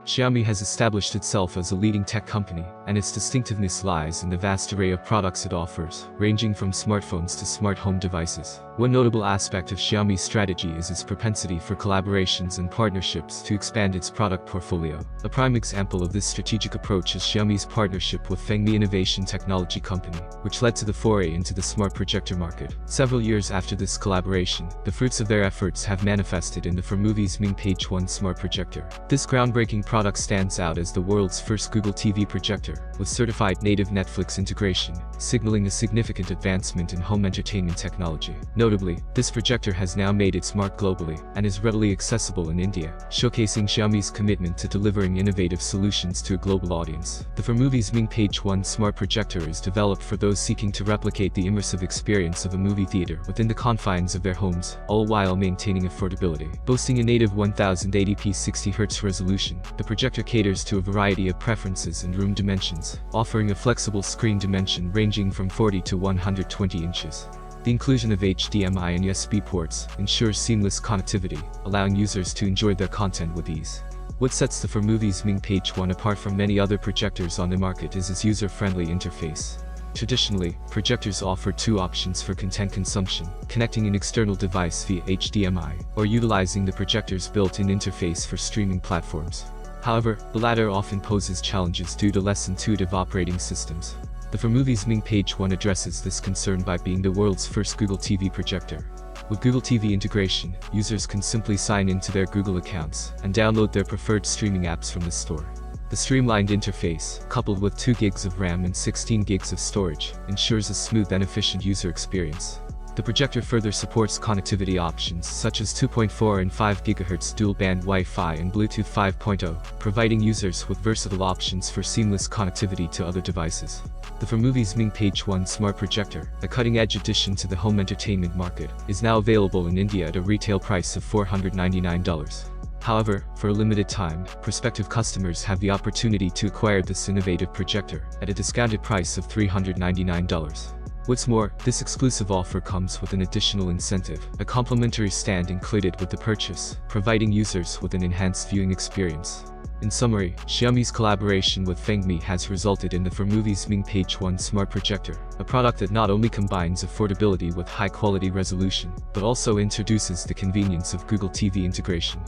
Xiaomi has established itself as a leading tech company, and its distinctiveness lies in the vast array of products it offers, ranging from smartphones to smart home devices. One notable aspect of Xiaomi's strategy is its propensity for collaborations and partnerships to expand its product portfolio. A prime example of this strategic approach is Xiaomi's partnership with ForMovie Innovation Technology Company, which led to the foray into the smart projector market. Several years after this collaboration, the fruits of their efforts have manifested in the ForMovie Xming Page 1 smart projector. This groundbreaking product stands out as the world's first Google TV projector, with certified native Netflix integration, signaling a significant advancement in home entertainment technology. Notably, this projector has now made its mark globally, and is readily accessible in India, showcasing Xiaomi's commitment to delivering innovative solutions to a global audience. The ForMovie Xming Page 1 smart projector is developed for those seeking to replicate the immersive experience of a movie theater within the confines of their homes, all while maintaining affordability. Boasting a native 1080p 60Hz resolution, the projector caters to a variety of preferences and room dimensions, offering a flexible screen dimension ranging from 40 to 120 inches. The inclusion of HDMI and USB ports ensures seamless connectivity, allowing users to enjoy their content with ease. What sets the ForMovie Xming Page 1 apart from many other projectors on the market is its user-friendly interface. Traditionally, projectors offer two options for content consumption: connecting an external device via HDMI, or utilizing the projector's built-in interface for streaming platforms. However, the latter often poses challenges due to less intuitive operating systems. The ForMovie Xming Page 1 addresses this concern by being the world's first Google TV projector. With Google TV integration, users can simply sign into their Google accounts and download their preferred streaming apps from the store. The streamlined interface, coupled with 2 GB of RAM and 16 GB of storage, ensures a smooth and efficient user experience. The projector further supports connectivity options such as 2.4 and 5 GHz dual-band Wi-Fi and Bluetooth 5.0, providing users with versatile options for seamless connectivity to other devices. The ForMovie Xming Page 1 smart projector, a cutting-edge addition to the home entertainment market, is now available in India at a retail price of $499. However, for a limited time, prospective customers have the opportunity to acquire this innovative projector at a discounted price of $399. What's more, this exclusive offer comes with an additional incentive, a complimentary stand included with the purchase, providing users with an enhanced viewing experience. In summary, Xiaomi's collaboration with ForMovie has resulted in the ForMovie Xming Page 1 smart projector, a product that not only combines affordability with high-quality resolution, but also introduces the convenience of Google TV integration.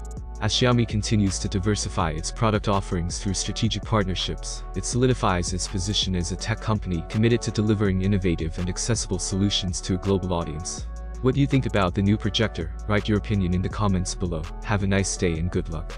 As Xiaomi continues to diversify its product offerings through strategic partnerships, it solidifies its position as a tech company committed to delivering innovative and accessible solutions to a global audience. What do you think about the new projector? Write your opinion in the comments below. Have a nice day and good luck.